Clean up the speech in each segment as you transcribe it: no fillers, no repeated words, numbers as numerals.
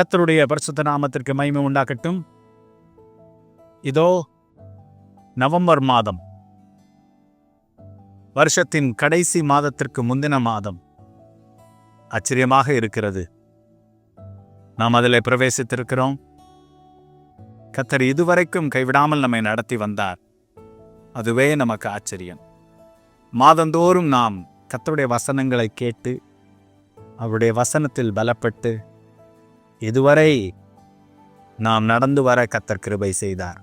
கர்த்தருடைய பரிசுத்த நாமத்திற்கு மகிமை உண்டாகட்டும். இதோ நவம்பர் மாதம், வருஷத்தின் கடைசி மாதத்திற்கு முந்தின மாதம். ஆச்சரியமாக இருக்கிறது. நாம் அதில் பிரவேசித்திருக்கிறோம். கர்த்தர் இதுவரைக்கும் கைவிடாமல் நம்மை நடத்தி வந்தார். அதுவே நமக்கு ஆச்சரியம். மாதந்தோறும் நாம் கர்த்தருடைய வசனங்களை கேட்டு அவருடைய வசனத்தில் பலப்பட்டு இதுவரை நாம் நடந்து வர கர்த்தர் கிருபை செய்தார்.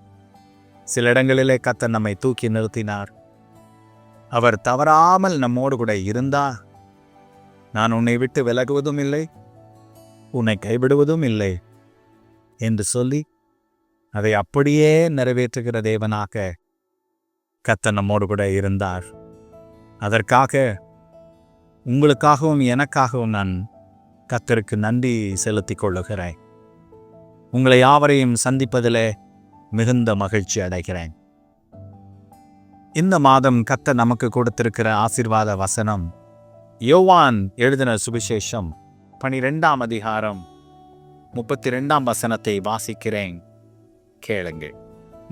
சில இடங்களிலே கர்த்தர் நம்மை தூக்கி நிறுத்தினார். அவர் தவறாமல் நம்மோடு கூட இருந்தார். நான் உன்னை விட்டு விலகுவதும் இல்லை, உன்னை கைவிடுவதும் இல்லை என்று சொல்லி அதை அப்படியே நிறைவேற்றுகிற தேவனாக கர்த்தர் நம்மோடு கூட இருந்தார். அதற்காக உங்களுக்காகவும் எனக்காகவும் நான் கர்த்தருக்கு நன்றி செலுத்திக் கொள்ளுகிறேன். உங்களை யாவரையும் சந்திப்பதிலே மிகுந்த மகிழ்ச்சி அடைகிறேன். இந்த மாதம் கர்த்தர் நமக்கு கொடுத்திருக்கிற ஆசீர்வாத வசனம் யோவான் எழுதின சுவிசேஷம் 12ஆம் அதிகாரம் 32ஆம் வசனத்தை வாசிக்கிறேன், கேளுங்கள்.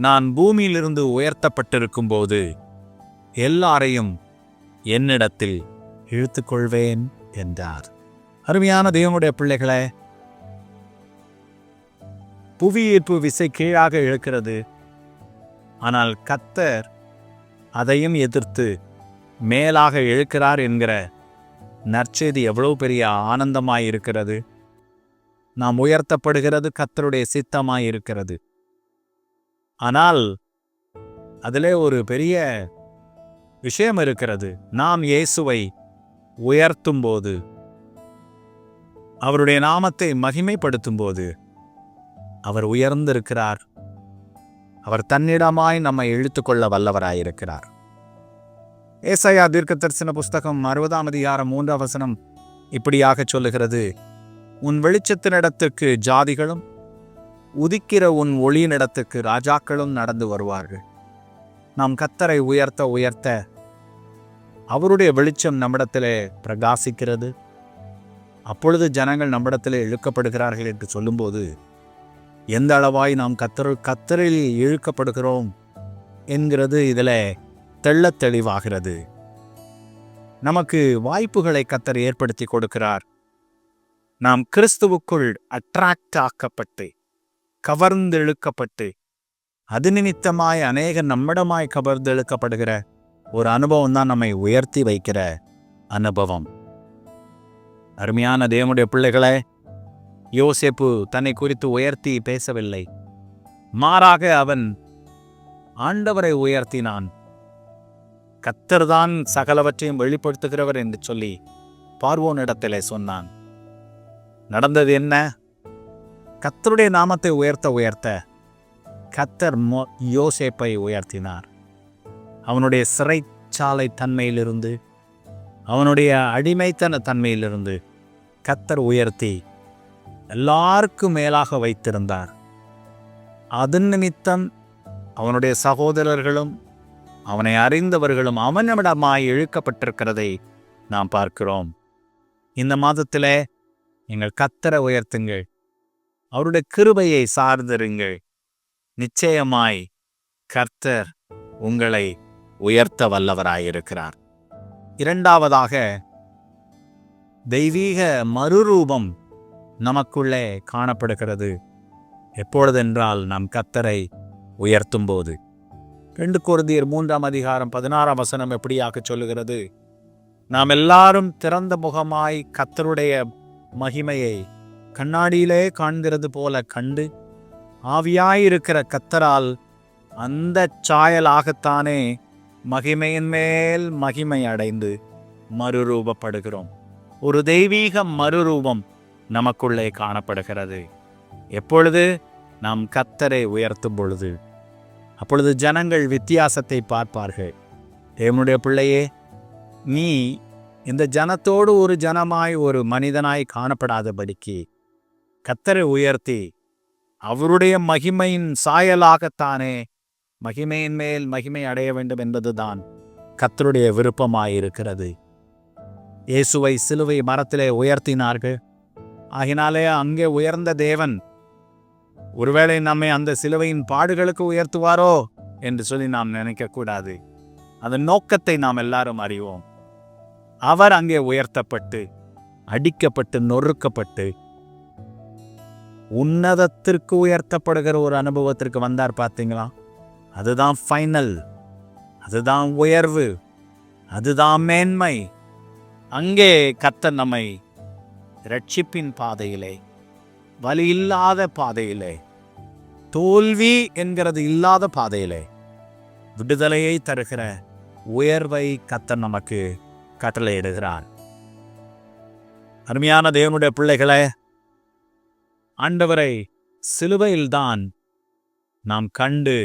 நான் பூமியிலிருந்து உயர்த்தப்பட்டிருக்கும் போது எல்லாரையும் என்னிடத்தில் இழுத்துக்கொள்வேன் என்றார். அருமையான தேவனுடைய பிள்ளைகளே, புவி ஈர்ப்பு விசை கீழாக இழுக்கிறது. ஆனால் கர்த்தர் அதையும் எதிர்த்து மேலாக இழுக்கிறார் என்கிற நற்செய்தி எவ்வளவு பெரிய ஆனந்தமாய் இருக்கிறது. நாம் உயர்த்தப்படுகிறது கர்த்தருடைய சித்தமாய் இருக்கிறது. ஆனால் அதிலே ஒரு பெரிய விஷயம் இருக்கிறது. நாம் இயேசுவை உயர்த்தும் போது, அவருடைய நாமத்தை மகிமைப்படுத்தும் போது அவர் உயர்ந்திருக்கிறார். அவர் தன்னிடமாய் நம்மை இழுத்துக்கொள்ள வல்லவராயிருக்கிறார். ஏசாயா தீர்க்கதரிசன புஸ்தகம் 60ஆம் அதிகாரம் 3ஆம் வசனம் இப்படியாக சொல்லுகிறது, உன் வெளிச்சத்தினிடத்துக்கு ஜாதிகளும் உதிக்கிற உன் ஒளியினிடத்துக்கு ராஜாக்களும் நடந்து வருவார்கள். நாம் கர்த்தரை உயர்த்த உயர்த்த அவருடைய வெளிச்சம் நம்மிடத்திலே பிரகாசிக்கிறது. அப்பொழுது ஜனங்கள் நம்மிடத்திலே இழுக்கப்படுகிறார்கள் என்று சொல்லும்போது எந்த அளவாய் நாம் கர்த்தரில் இழுக்கப்படுகிறோம் என்கிறது இதில் தெள்ளத் தெளிவாகிறது. நமக்கு வாய்ப்புகளை கர்த்தர் ஏற்படுத்தி கொடுக்கிறார். நாம் கிறிஸ்துவுக்குள் அட்ராக்ட் ஆக்கப்பட்டு கவர்ந்தெழுக்கப்பட்டு அது நிமித்தமாய் அநேக நம்மிடமாய் கவர்ந்தெழுக்கப்படுகிற ஒரு அனுபவம் தான் நம்மை உயர்த்தி வைக்கிற அனுபவம். அருமையான தேவனுடைய பிள்ளைகளே, யோசேப்பு தன்னை குறித்து உயர்த்தி பேசவில்லை. மாறாக அவன் ஆண்டவரை உயர்த்தினான். கர்த்தர்தான் சகலவற்றையும் வெளிப்படுத்துகிறவர் என்று சொல்லி பார்வோனிடத்திலே சொன்னான். நடந்தது என்ன? கர்த்தருடைய நாமத்தை உயர்த்த உயர்த்த கர்த்தர் யோசேப்பை உயர்த்தினார். அவனுடைய சிறைச்சாலை தன்மையிலிருந்து, அவனுடைய அடிமைத்தன தன்மையிலிருந்து கர்த்தர் உயர்த்தி எல்லாருக்கும் மேலாக வைத்திருந்தார். அதன் நிமித்தம் அவனுடைய சகோதரர்களும் அவனை அறிந்தவர்களும் அவனிடமாய் இழுக்கப்பட்டிருக்கிறதை நாம் பார்க்கிறோம். இந்த மாதத்திலே நீங்கள் கர்த்தரை உயர்த்துங்கள், அவருடைய கிருபையை சார்ந்திருங்கள். நிச்சயமாய் கர்த்தர் உங்களை உயர்த்த வல்லவராயிருக்கிறார். இரண்டாவதாக, தெய்வீக மறுரூபம் நமக்குள்ளே காணப்படுகிறது. எப்பொழுதென்றால் நாம் கர்த்தரை உயர்த்தும் போது. 2 கொரிந்தியர் 3ஆம் அதிகாரம் 16ஆம் வசனம் எப்படியாக சொல்லுகிறது, நாம் எல்லாரும் திறந்த முகமாய் கர்த்தருடைய மகிமையை கண்ணாடியிலே காண்கிறது போல கண்டு ஆவியாயிருக்கிற கர்த்தரால் அந்த சாயலாகத்தானே மகிமையின் மேல் மகிமை அடைந்து மறுரூபப்படுகிறோம். ஒரு தெய்வீக மறுரூபம் நமக்குள்ளே காணப்படுகிறது. எப்பொழுது? நாம் கர்த்தரை உயர்த்தும் பொழுது. அப்பொழுது ஜனங்கள் வித்தியாசத்தை பார்ப்பார்கள். தேவனுடைய பிள்ளையே, நீ இந்த ஜனத்தோடு ஒரு ஜனமாய் ஒரு மனிதனாய் காணப்படாதபடிக்கு கர்த்தரை உயர்த்தி அவருடைய மகிமையின் சாயலாகத்தானே மகிமையின் மேல் மகிமை அடைய வேண்டும் என்பதுதான் கர்த்தருடைய விருப்பமாயிருக்கிறது. இயேசுவை சிலுவை மரத்திலே உயர்த்தினார்கள். ஆகினாலே அங்கே உயர்ந்த தேவன் ஒருவேளை நம்மை அந்த சிலுவையின் பாடுகளுக்கு உயர்த்துவாரோ என்று சொல்லி நாம் நினைக்கக்கூடாது. அதன் நோக்கத்தை நாம் எல்லாரும் அறிவோம். அவர் அங்கே உயர்த்தப்பட்டு, அடிக்கப்பட்டு, நொறுக்கப்பட்டு உன்னதத்திற்கு உயர்த்தப்படுகிற ஒரு அனுபவத்திற்கு வந்தார். பார்த்தீங்களா? அதுதான் ஃபைனல், அதுதான் உயர்வு, அதுதான் மேன்மை. அங்கே கர்த்தர் நம்மை இரட்சிப்பின் பாதையிலே, வலி இல்லாத பாதையிலே, தோல்வி என்கிறது இல்லாத பாதையிலே விடுதலையை தருகிற உயர்வை கர்த்தர் நமக்கு கட்டளையிடுகிறார். அருமையான தேவனுடைய பிள்ளைகளே, ஆண்டவரை சிலுவையில்தான் நாம் கண்டு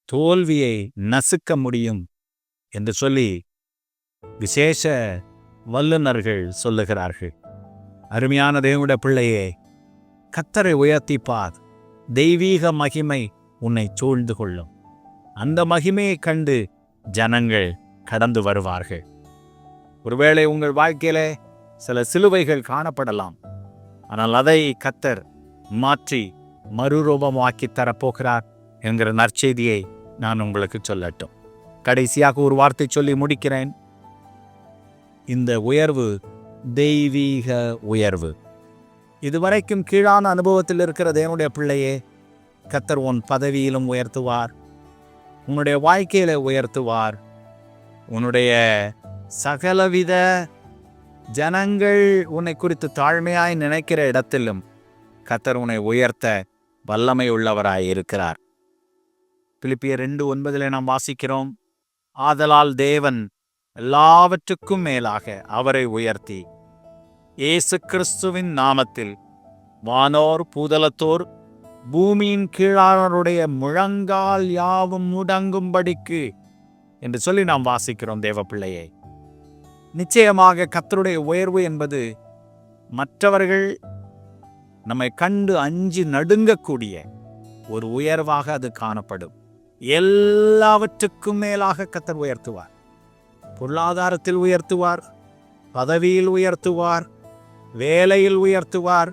தோல்வியை நசுக்க முடியும் என்று சொல்லி விசேஷ வல்லுநர்கள் சொல்லுகிறார்கள். அருமையான தேவனுடைய பிள்ளையே, கர்த்தரை உயர்த்திப்பார், தெய்வீக மகிமை உன்னை சூழ்ந்து கொள்ளும். அந்த மகிமையை கண்டு ஜனங்கள் கடந்து வருவார்கள். ஒருவேளை உங்கள் வாழ்க்கையிலே சில சிலுவைகள் காணப்படலாம். ஆனால் அதை கர்த்தர் மாற்றி மறுரூபமாக்கி தரப்போகிறார் என்கிற நற்செய்தியை நான் உங்களுக்கு சொல்லட்டும். கடைசியாக ஒரு வார்த்தை சொல்லி முடிக்கிறேன். இந்த உயர்வு தெய்வீக உயர்வு. இதுவரைக்கும் கீழான அனுபவத்தில் இருக்கிற தேவனுடைய பிள்ளையே, கர்த்தர் உன் பதவியிலும் உயர்த்துவார், உன்னுடைய வாழ்க்கையில உயர்த்துவார். உன்னுடைய சகலவித ஜனங்கள் உன்னை குறித்து தாழ்மையாய் நினைக்கிற இடத்திலும் கர்த்தர் உன்னை உயர்த்த வல்லமை உள்ளவராய் இருக்கிறார். பிலிப்பியர் 2:9 நாம் வாசிக்கிறோம், ஆதலால் தேவன் எல்லாவற்றுக்கும் மேலாக அவரை உயர்த்தி இயேசு கிறிஸ்துவின் நாமத்தில் வானோர் பூதலத்தோர் பூமியின் கீழானோருடைய முழங்கால் யாவும் முடங்கும்படிக்கு என்று சொல்லி நாம் வாசிக்கிறோம். தேவ பிள்ளையை, நிச்சயமாக கர்த்தருடைய உயர்வு என்பது மற்றவர்கள் நம்மை கண்டு அஞ்சி நடுங்கக்கூடிய ஒரு உயர்வாக அது காணப்படும். எல்லாவற்றுக்கும் மேலாக கர்த்தர் உயர்த்துவார். பொருளாதாரத்தில் உயர்த்துவார், பதவியில் உயர்த்துவார், வேலையில் உயர்த்துவார்,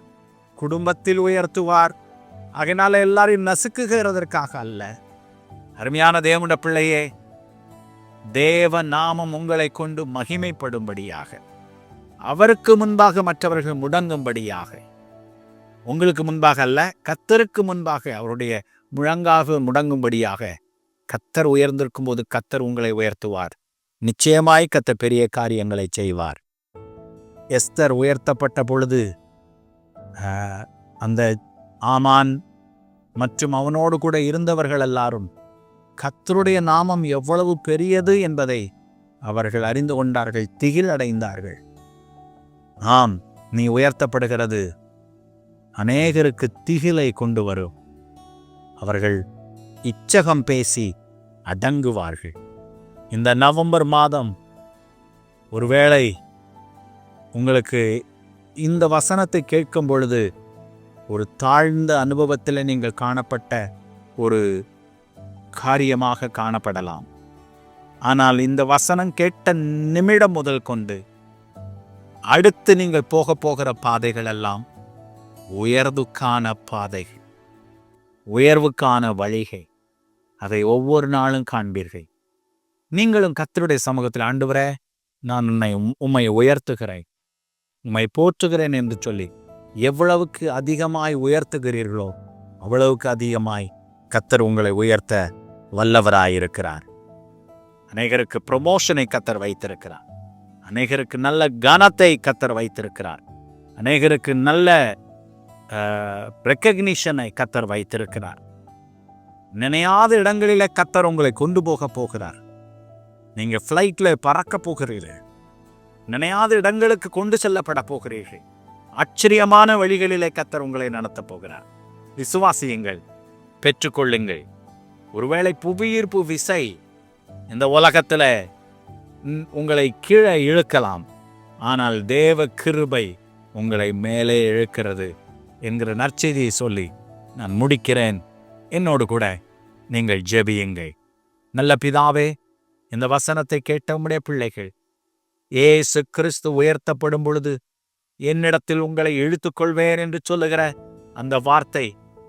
குடும்பத்தில் உயர்த்துவார். அதனால எல்லாரையும் நசுக்குகிறதற்காக அல்ல. அருமையான தேவனுடைய பிள்ளையே, தேவ நாமம் உங்களை கொண்டு மகிமைப்படும்படியாக, அவருக்கு முன்பாக மற்றவர்கள் முடங்கும்படியாக, உங்களுக்கு முன்பாக அல்ல, கர்த்தருக்கு முன்பாக அவருடைய முழங்காக முடங்கும்படியாக கர்த்தர் உயர்ந்திருக்கும் போது கர்த்தர் உங்களை உயர்த்துவார். நிச்சயமாய் கர்த்தர் பெரிய காரியங்களை செய்வார். எஸ்தர் உயர்த்தப்பட்ட பொழுது அந்த ஆமான் மற்றும் அவனோடு கூட இருந்தவர்கள் எல்லாரும் கர்த்தருடைய நாமம் எவ்வளவு பெரியது என்பதை அவர்கள் அறிந்து கொண்டார்கள், திகில் அடைந்தார்கள். ஆம், நீ உயர்த்தப்படுகிறது அநேகருக்கு திகிலை கொண்டு வரும். அவர்கள் இச்சகம் பேசி அடங்குவார்கள். இந்த நவம்பர் மாதம் ஒருவேளை உங்களுக்கு இந்த வசனத்தை கேட்கும் பொழுது ஒரு தாழ்ந்த அனுபவத்தில் நீங்கள் காணப்பட்ட ஒரு காரியமாக காணப்படலாம். ஆனால் இந்த வசனம் கேட்ட நிமிடம் முதல் கொண்டு அடுத்து நீங்கள் போகிற பாதைகள் எல்லாம் உயர்வுக்கான பாதைகள், உயர்வுக்கான வழிகை. அதை ஒவ்வொரு நாளும் காண்பீர்கள். நீங்களும் கர்த்தருடைய சமூகத்தில், ஆண்டவரே, நான் உம்மை உயர்த்துகிறேன், உம்மை போற்றுகிறேன் என்று சொல்லி எவ்வளவுக்கு அதிகமாய் உயர்த்துகிறீர்களோ அவ்வளவுக்கு அதிகமாய் கர்த்தர் உங்களை உயர்த்த வல்லவராயிருக்கிறார். அநேகருக்கு ப்ரமோஷனை கர்த்தர் வைத்திருக்கிறார். அநேகருக்கு நல்ல கனத்தை கர்த்தர் வைத்திருக்கிறார். அநேகருக்கு நல்ல ரெக்கக்னிஷனை கர்த்தர் வைத்திருக்கிறார். நினையாத இடங்களிலே கர்த்தர் உங்களை கொண்டு போகிறார். நீங்க ஃப்ளைட்ல பறக்க போகிறீர்கள். நினையாத இடங்களுக்கு கொண்டு செல்லப்பட போகிறீர்கள். ஆச்சரியமான வழிகளிலே கர்த்தர் உங்களை நடத்த போகிறார். விசுவாசியுங்கள், பெற்றுக்கொள்ளுங்கள். ஒருவேளை புவியீர்ப்பு விசை இந்த உலகத்துல உங்களை கீழே இழுக்கலாம், ஆனால் தேவ கிருபை உங்களை மேலே இழுக்கிறது என்கிற நற்செய்தியை சொல்லி நான் முடிக்கிறேன். என்னோடு கூட நீங்கள் ஜெபியுங்கள். நல்ல பிதாவே, இந்த வசனத்தை கேட்ட உம்முடைய பிள்ளைகள் இயேசு கிறிஸ்து உயர்த்தப்படும் பொழுது என்னிடத்தில் உங்களை இழுத்துக்கொள்வேன் என்று சொல்லுகிற அந்த வார்த்தை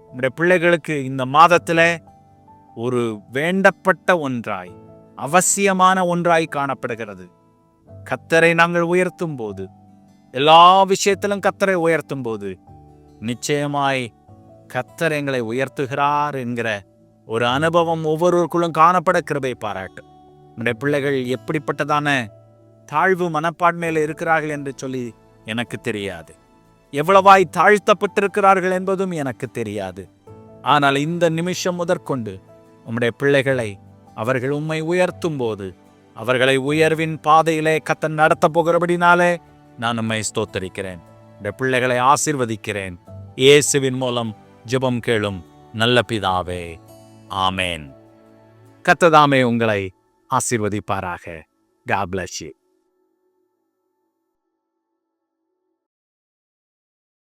நம்முடைய பிள்ளைகளுக்கு இந்த மாதத்திலே ஒரு வேண்டப்பட்ட ஒன்றாய், அவசியமான ஒன்றாய் காணப்படுகிறது. கர்த்தரை நாங்கள் உயர்த்தும் போது, எல்லா விஷயத்திலும் கர்த்தரை உயர்த்தும் போது, நிச்சயமாய் கர்த்தர் எங்களை உயர்த்துகிறார் என்கிற ஒரு அனுபவம் ஒவ்வொருவருக்குள்ளும் காணப்பட கிருபை பாராட்டும். நம்முடைய பிள்ளைகள் எப்படிப்பட்டதான தாழ்வு மனப்பான்மையில் இருக்கிறார்கள் என்று சொல்லி எனக்கு தெரியாது. எவ்வளவாய் தாழ்த்தப்பட்டிருக்கிறார்கள் என்பதும் எனக்கு தெரியாது. ஆனால் இந்த நிமிஷம் முதற்கொண்டு உம்முடைய பிள்ளைகளை அவர்கள் உம்மை உயர்த்தும் போது, அவர்களை உயர்வின் பாதையிலே கர்த்தர் நடத்த போகிறபடினாலே நான் உம்மை ஸ்தோத்தரிக்கிறேன். இந்த பிள்ளைகளை ஆசீர்வதிக்கிறேன். இயேசுவின் மூலம் ஜெபம் கேளும் நல்ல பிதாவே, ஆமேன். கர்த்தர் தாமே உங்களை ஆசீர்வதிப்பாராக. God bless you.